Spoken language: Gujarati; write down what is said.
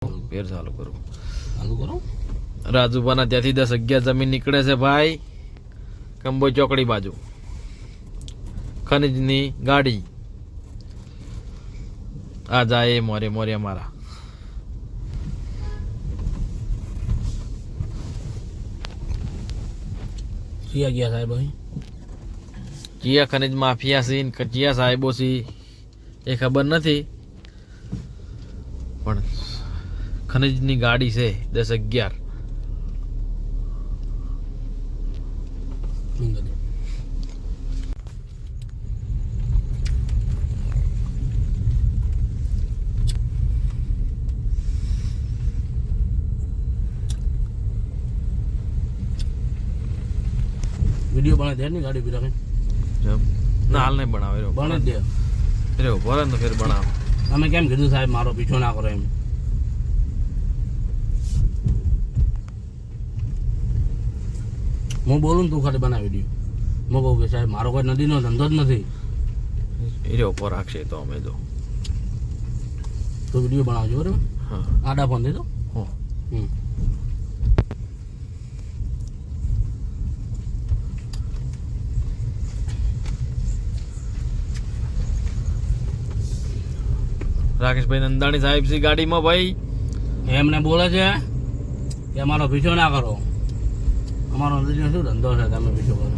ફેર ચાલુ કરું. ચાલુ કરો. રાજુભાના ત્યાંથી 10-11 જમીન નીકળે છે ભાઈ, કંબોઈ ચોકડી બાજુ. ખનીજની ગાડી આ જાય મોરે મોરે અમારા. ચિયા ગયા સાહેબ અહીં ચિયા ખનીજ માફિયા છે ને ચિયા સાહેબો છે એ ખબર નથી, પણ ખનીજની ગાડી છે 10-11. વિડીયો બના દે ની ગાડી પીરા ના હાલ નહીં બનાવે બને દે રે ભરે ને ફેર બનાવ. અમે કેમ કીધું સાહેબ મારો પીછો ના કરો એમ. હું બોલું ને તું ખાલી બના વિડીયો. હું કહું કે સાહેબ મારો કોઈ નદીનો ધંધો જ નથી. એ ઉપર રાખશે તો અમે તો તો વિડીયો બનાવજો બરાબર. હા આડા ફોન દે તો. રાકેશભાઈ નંદાણી સાહેબ છે ગાડીમાં ભાઈ. એમને બોલે છે કે અમારો પીછો ના કરો, અમારો નદીનો શું ધંધો છે તમે પીછો કરો.